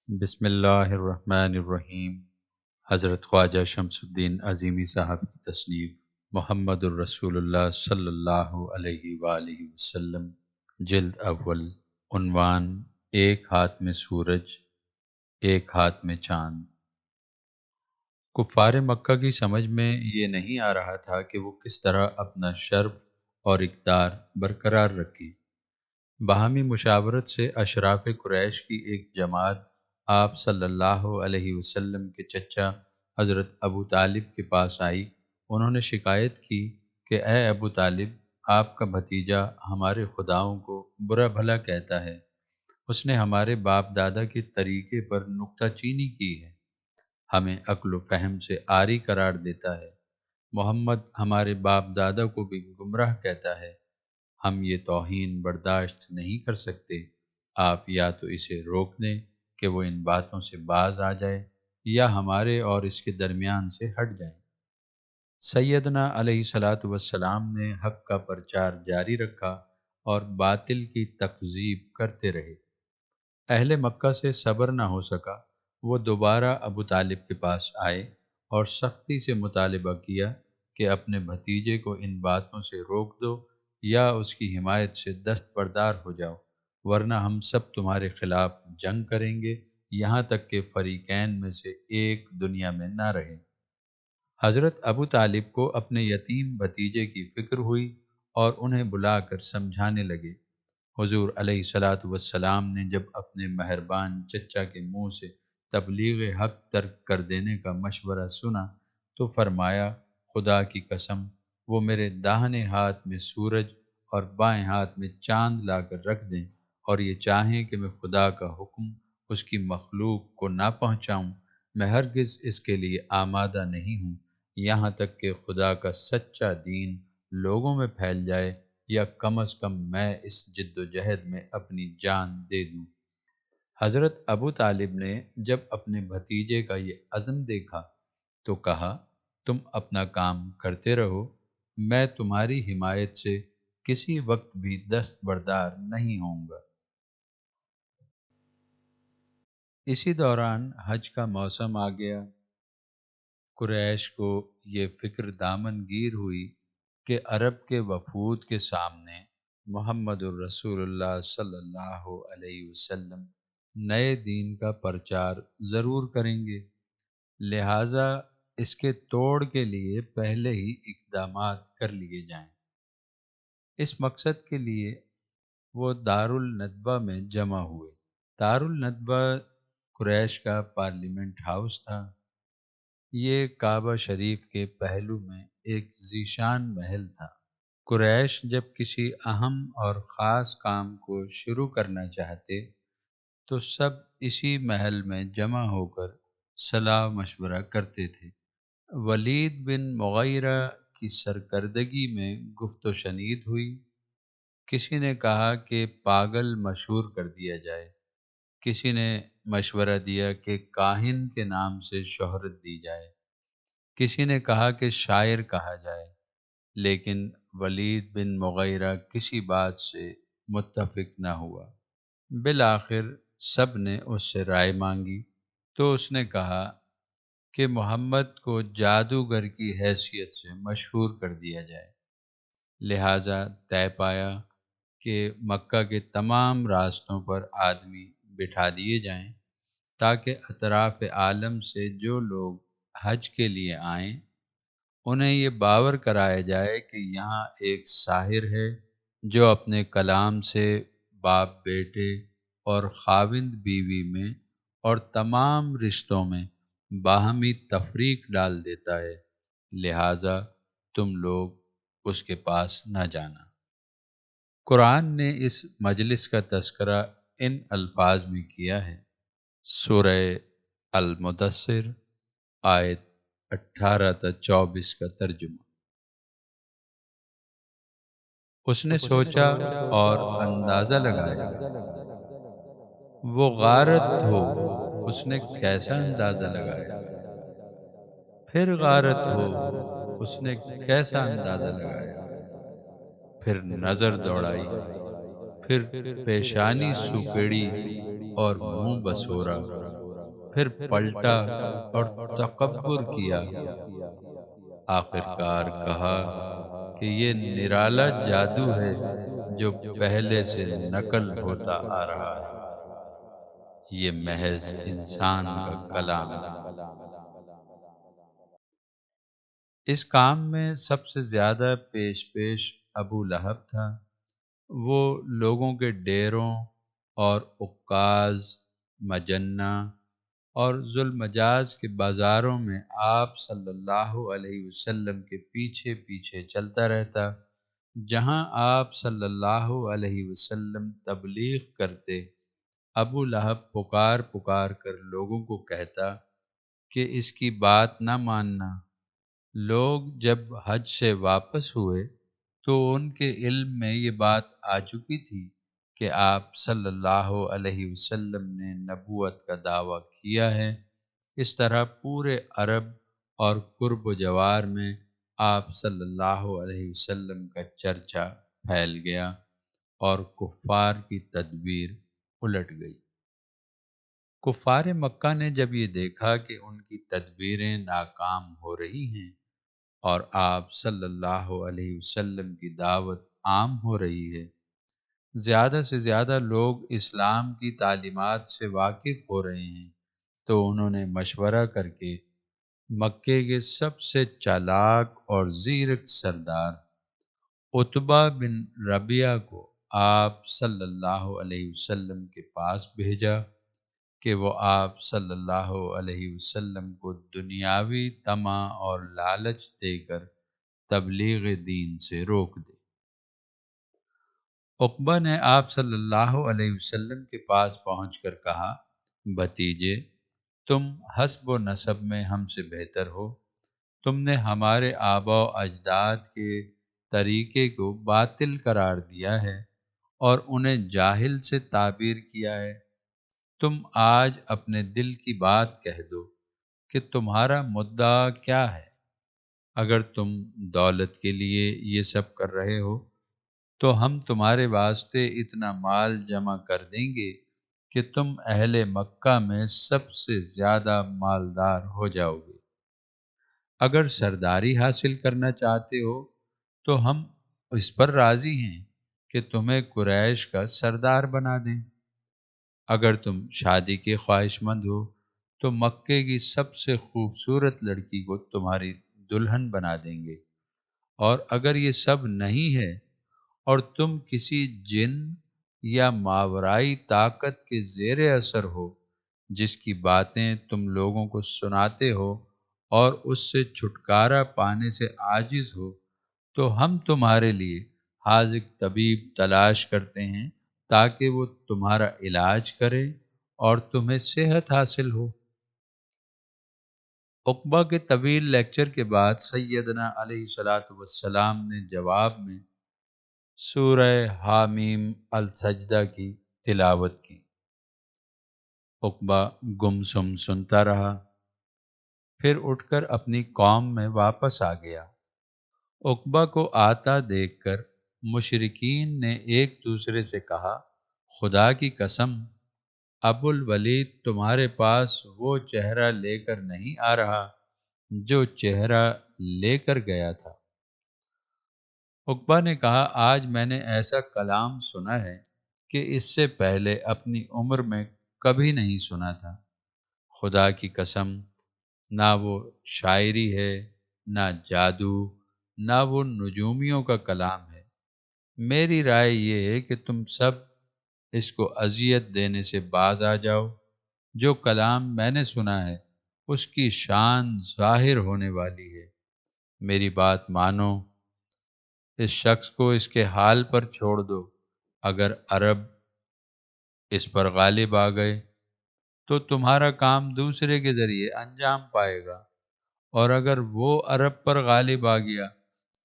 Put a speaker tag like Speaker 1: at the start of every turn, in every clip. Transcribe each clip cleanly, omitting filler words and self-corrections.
Speaker 1: بسم اللہ الرحمن الرحیم۔ حضرت خواجہ شمس الدین عظیمی صاحب کی تصنیف محمد الرسول اللہ صلی اللہ علیہ وآلہ وسلم، جلد اول، عنوان ایک ہاتھ میں سورج ایک ہاتھ میں چاند۔ کفار مکہ کی سمجھ میں یہ نہیں آ رہا تھا کہ وہ کس طرح اپنا شرف اور اقتدار برقرار رکھیں۔ باہمی مشاورت سے اشراف قریش کی ایک جماعت آپ صلی اللہ علیہ وسلم کے چچا حضرت ابو طالب کے پاس آئی۔ انہوں نے شکایت کی کہ اے ابو طالب، آپ کا بھتیجا ہمارے خداؤں کو برا بھلا کہتا ہے، اس نے ہمارے باپ دادا کے طریقے پر نکتہ چینی کی ہے، ہمیں عقل و فہم سے عاری قرار دیتا ہے، محمد ہمارے باپ دادا کو بھی گمراہ کہتا ہے، ہم یہ توہین برداشت نہیں کر سکتے۔ آپ یا تو اسے روک دیں کہ وہ ان باتوں سے باز آ جائے، یا ہمارے اور اس کے درمیان سے ہٹ جائیں۔ سیدنا علیہ الصلاۃ والسلام نے حق کا پرچار جاری رکھا اور باطل کی تکذیب کرتے رہے۔ اہل مکہ سے صبر نہ ہو سکا، وہ دوبارہ ابو طالب کے پاس آئے اور سختی سے مطالبہ کیا کہ اپنے بھتیجے کو ان باتوں سے روک دو یا اس کی حمایت سے دستبردار ہو جاؤ، ورنہ ہم سب تمہارے خلاف جنگ کریں گے یہاں تک کہ فریقین میں سے ایک دنیا میں نہ رہے۔ حضرت ابو طالب کو اپنے یتیم بھتیجے کی فکر ہوئی اور انہیں بلا کر سمجھانے لگے۔ حضور علیہ الصلاۃ والسلام نے جب اپنے مہربان چچا کے منہ سے تبلیغ حق ترک کر دینے کا مشورہ سنا تو فرمایا، خدا کی قسم، وہ میرے داہنے ہاتھ میں سورج اور بائیں ہاتھ میں چاند لا کر رکھ دیں اور یہ چاہیں کہ میں خدا کا حکم اس کی مخلوق کو نہ پہنچاؤں، میں ہرگز اس کے لیے آمادہ نہیں ہوں، یہاں تک کہ خدا کا سچا دین لوگوں میں پھیل جائے یا کم از کم میں اس جد و جہد میں اپنی جان دے دوں۔ حضرت ابو طالب نے جب اپنے بھتیجے کا یہ عزم دیکھا تو کہا، تم اپنا کام کرتے رہو، میں تمہاری حمایت سے کسی وقت بھی دستبردار نہیں ہوں گا۔ اسی دوران حج کا موسم آ گیا۔ قریش کو یہ فکر دامن گیر ہوئی کہ عرب کے وفود کے سامنے محمد الرسول اللہ صلی اللہ علیہ وسلم نئے دین کا پرچار ضرور کریں گے، لہٰذا اس کے توڑ کے لیے پہلے ہی اقدامات کر لیے جائیں۔ اس مقصد کے لیے وہ دارالندوہ میں جمع ہوئے۔ دارالندوہ قریش کا پارلیمنٹ ہاؤس تھا۔ یہ کعبہ شریف کے پہلو میں ایک ذیشان محل تھا۔ قریش جب کسی اہم اور خاص کام کو شروع کرنا چاہتے تو سب اسی محل میں جمع ہو کر صلاح مشورہ کرتے تھے۔ ولید بن مغیرہ کی سرکردگی میں گفت و شنید ہوئی۔ کسی نے کہا کہ پاگل مشہور کر دیا جائے، کسی نے مشورہ دیا کہ کاہن کے نام سے شہرت دی جائے، کسی نے کہا کہ شاعر کہا جائے، لیکن ولید بن مغیرہ کسی بات سے متفق نہ ہوا۔ بالآخر سب نے اس سے رائے مانگی تو اس نے کہا کہ محمد کو جادوگر کی حیثیت سے مشہور کر دیا جائے۔ لہٰذا طے پایا کہ مکہ کے تمام راستوں پر آدمی بٹھا دیے جائیں تاکہ اطراف عالم سے جو لوگ حج کے لیے آئیں انہیں یہ باور کرایا جائے کہ یہاں ایک ساحر ہے جو اپنے کلام سے باپ بیٹے اور خاوند بیوی میں اور تمام رشتوں میں باہمی تفریق ڈال دیتا ہے، لہٰذا تم لوگ اس کے پاس نہ جانا۔ قرآن نے اس مجلس کا تذکرہ ان الفاظ میں کیا ہے۔ سورہ المدثر آیت 18 تا 24 کا ترجمہ۔ اس نے سوچا اور اندازہ لگایا، وہ غارت ہو، اس نے کیسا اندازہ لگایا، پھر غارت ہو، اس نے کیسا اندازہ لگایا، پھر نظر دوڑائی، پھر پیشانی سوکڑی، اور منہ بسورا، پھر پلٹا اور تکبر کیا، آخر کار کہا کہ یہ نرالا جادو ہے جو پہلے سے نقل ہوتا آ رہا ہے، یہ محض انسان کا کلام ہے۔ اس کام میں سب سے زیادہ پیش ابو لہب تھا۔ وہ لوگوں کے ڈیروں اور عکاظ، مجنہ اور ذوالمجاز کے بازاروں میں آپ صلی اللہ علیہ وسلم کے پیچھے پیچھے چلتا رہتا۔ جہاں آپ صلی اللہ علیہ وسلم تبلیغ کرتے، ابو لہب پکار پکار کر لوگوں کو کہتا کہ اس کی بات نہ ماننا۔ لوگ جب حج سے واپس ہوئے تو ان کے علم میں یہ بات آ چکی تھی کہ آپ صلی اللہ علیہ وسلم نے نبوت کا دعویٰ کیا ہے۔ اس طرح پورے عرب اور قرب و جوار میں آپ صلی اللہ علیہ وسلم کا چرچا پھیل گیا اور کفار کی تدبیر الٹ گئی۔ کفار مکہ نے جب یہ دیکھا کہ ان کی تدبیریں ناکام ہو رہی ہیں اور آپ صلی اللہ علیہ وسلم کی دعوت عام ہو رہی ہے، زیادہ سے زیادہ لوگ اسلام کی تعلیمات سے واقف ہو رہے ہیں، تو انہوں نے مشورہ کر کے مکے کے سب سے چالاک اور زیرک سردار عتبہ بن ربیعہ کو آپ صلی اللہ علیہ وسلم کے پاس بھیجا کہ وہ آپ صلی اللہ علیہ وسلم کو دنیاوی طمع اور لالچ دے کر تبلیغ دین سے روک دے۔ عقبہ نے آپ صلی اللہ علیہ وسلم کے پاس پہنچ کر کہا، بھتیجے، تم حسب و نسب میں ہم سے بہتر ہو۔ تم نے ہمارے آبا و اجداد کے طریقے کو باطل قرار دیا ہے اور انہیں جاہل سے تعبیر کیا ہے۔ تم آج اپنے دل کی بات کہہ دو کہ تمہارا مدعا کیا ہے۔ اگر تم دولت کے لیے یہ سب کر رہے ہو تو ہم تمہارے واسطے اتنا مال جمع کر دیں گے کہ تم اہل مکہ میں سب سے زیادہ مالدار ہو جاؤ گے۔ اگر سرداری حاصل کرنا چاہتے ہو تو ہم اس پر راضی ہیں کہ تمہیں قریش کا سردار بنا دیں۔ اگر تم شادی کے خواہش مند ہو تو مکے کی سب سے خوبصورت لڑکی کو تمہاری دلہن بنا دیں گے، اور اگر یہ سب نہیں ہے اور تم کسی جن یا ماورائی طاقت کے زیر اثر ہو جس کی باتیں تم لوگوں کو سناتے ہو اور اس سے چھٹکارا پانے سے عاجز ہو، تو ہم تمہارے لیے حاذق طبیب تلاش کرتے ہیں تاکہ وہ تمہارا علاج کرے اور تمہیں صحت حاصل ہو۔ عقبہ کے طویل لیکچر کے بعد سیدنا علیہ الصلوۃ والسلام نے جواب میں سورہ حامیم السجدہ کی تلاوت کی۔ عقبہ گمسم سنتا رہا، پھر اٹھ کر اپنی قوم میں واپس آ گیا۔ عقبہ کو آتا دیکھ کر مشرکین نے ایک دوسرے سے کہا، خدا کی قسم، ابو الولید تمہارے پاس وہ چہرہ لے کر نہیں آ رہا جو چہرہ لے کر گیا تھا۔ عقبہ نے کہا، آج میں نے ایسا کلام سنا ہے کہ اس سے پہلے اپنی عمر میں کبھی نہیں سنا تھا۔ خدا کی قسم، نہ وہ شاعری ہے، نہ جادو، نہ وہ نجومیوں کا کلام ہے۔ میری رائے یہ ہے کہ تم سب اس کو اذیت دینے سے باز آ جاؤ۔ جو کلام میں نے سنا ہے اس کی شان ظاہر ہونے والی ہے۔ میری بات مانو، اس شخص کو اس کے حال پر چھوڑ دو۔ اگر عرب اس پر غالب آ گئے تو تمہارا کام دوسرے کے ذریعے انجام پائے گا، اور اگر وہ عرب پر غالب آ گیا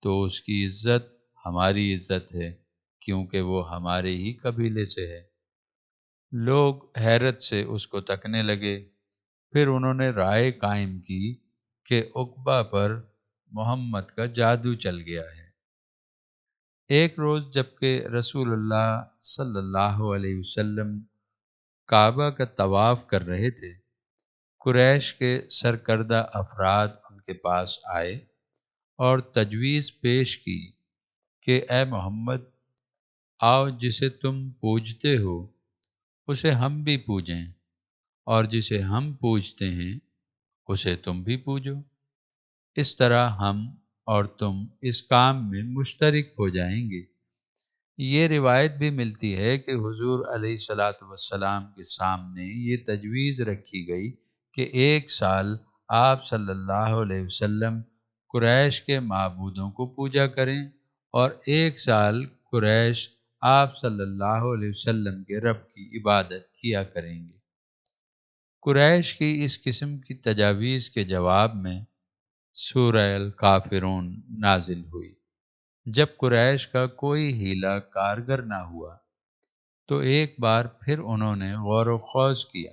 Speaker 1: تو اس کی عزت ہماری عزت ہے، کیونکہ وہ ہمارے ہی قبیلے سے ہے۔ لوگ حیرت سے اس کو تکنے لگے۔ پھر انہوں نے رائے قائم کی کہ عقبہ پر محمد کا جادو چل گیا ہے۔ ایک روز جب کہ رسول اللہ صلی اللہ علیہ وسلم کعبہ کا طواف کر رہے تھے، قریش کے سرکردہ افراد ان کے پاس آئے اور تجویز پیش کی کہ اے محمد، آؤ جسے تم پوجتے ہو اسے ہم بھی پوجیں، اور جسے ہم پوجتے ہیں اسے تم بھی پوجو۔ اس طرح ہم اور تم اس کام میں مشترک ہو جائیں گے۔ یہ روایت بھی ملتی ہے کہ حضور علیہ الصلاۃ والسلام کے سامنے یہ تجویز رکھی گئی کہ ایک سال آپ صلی اللہ علیہ وسلم قریش کے معبودوں کو پوجا کریں، اور ایک سال قریش آپ صلی اللہ علیہ وسلم کے رب کی عبادت کیا کریں گے۔ قریش کی اس قسم کی تجاویز کے جواب میں سورہ الکافرون نازل ہوئی۔ جب قریش کا کوئی حیلہ کارگر نہ ہوا تو ایک بار پھر انہوں نے غور و خوض کیا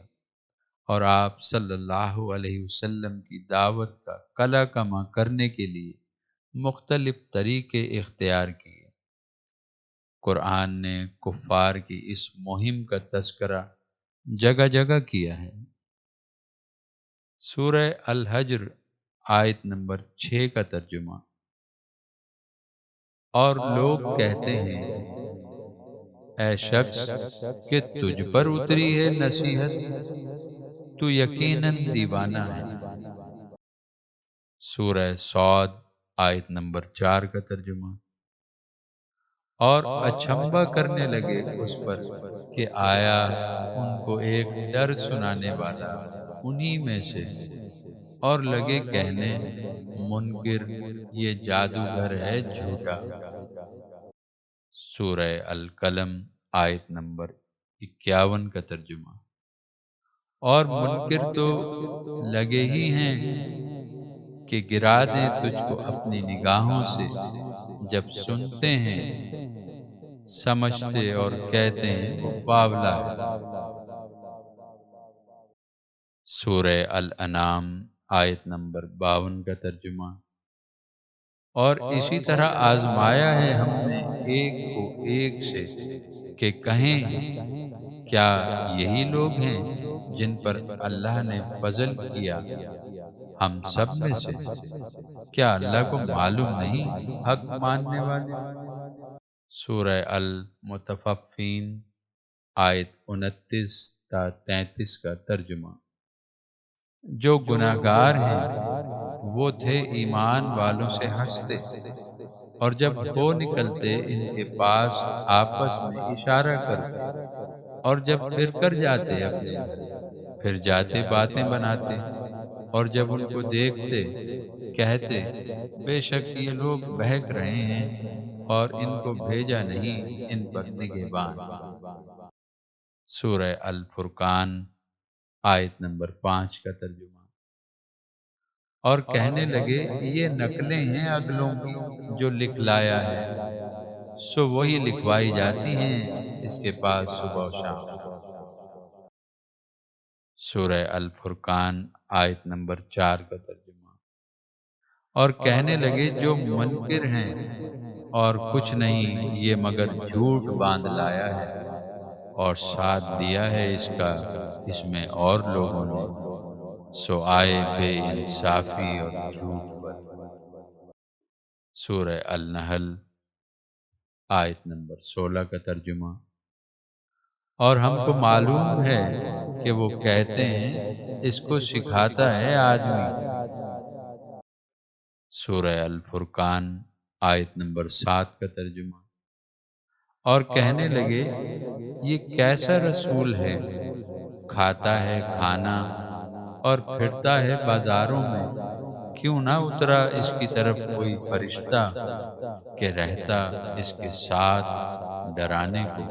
Speaker 1: اور آپ صلی اللہ علیہ وسلم کی دعوت کا قلع کما کرنے کے لیے مختلف طریقے اختیار کیے۔ قرآن نے کفار کی اس مہم کا تذکرہ جگہ جگہ کیا ہے۔ سورہ الحجر آیت نمبر 6 کا ترجمہ: اور لوگ کہتے ہیں اے شخص کہ تجھ پر اتری ہے نصیحت، تو یقیناً دیوانہ ہے۔ سورہ صاد آیت نمبر 4 کا ترجمہ: اور اچھمبا کرنے لگے اس پر کہ آیا ان کو ایک ڈر سنانے والا انہی میں سے، اور لگے کہنے منکر یہ جادوگر ہے جھوٹا۔ سورہ القلم آیت نمبر 51 کا ترجمہ: اور منکر تو لگے ہی ہیں کہ گرا دیں تجھ کو اپنی نگاہوں سے جب سنتے ہیں، سمجھتے اور کہتے ہیں وہ باولا ہے۔ سورہ الانعام آیت نمبر 52 کا ترجمہ: اور اسی طرح آزمایا ہے ہم نے ایک کو ایک سے کہ کہیں کیا یہی لوگ ہیں جن پر اللہ نے فضل کیا ہم سب میں سے؟ کیا اللہ کو معلوم نہیں حق ماننے والے؟ سورہ المطففین آیت 29 تا 33 کا ترجمہ: جو گناہگار ہیں وہ تھے ایمان والوں سے ہنستے، اور جب ہو نکلتے ان کے پاس آپس میں اشارہ کرتے، اور جب پھر کر جاتے اپنے گھر پھر جاتے باتیں بناتے، اور جب ان کو دیکھتے کہتے بے شک یہ لوگ بہک رہے ہیں اور ان کو بھیجا نہیں ان پر نگہبان۔ سورہ الفرقان آیت نمبر 5 کا ترجمہ: اور کہنے لگے یہ نقلیں ہیں اگلوں کی جو لکھلایا ہے، سو وہی لکھوائی جاتی ہیں اس کے پاس صبح و شام۔ سورہ الفرقان آیت نمبر 4 کا ترجمہ: اور کہنے لگے جو منکر ہیں اور کچھ نہیں یہ مگر جھوٹ باندھ لایا ہے، اور ساتھ دیا ہے اس کا اس میں اور لوگوں نے، سو آئے بے انصافی اور جھوٹ پر۔ سورہ النحل آیت نمبر 16 کا ترجمہ: اور ہم کو معلوم ہے کہ وہ کہتے ہیں اس کو سکھاتا ہے آدمی۔ سورہ الفرقان آیت نمبر 7 کا ترجمہ: اور کہنے لگے یہ کیسا رسول ہے، کھاتا ہے کھانا اور پھرتا ہے بازاروں میں، کیوں نہ اترا اس کی طرف کوئی فرشتہ کہ رہتا اس کے ساتھ ڈرانے کو۔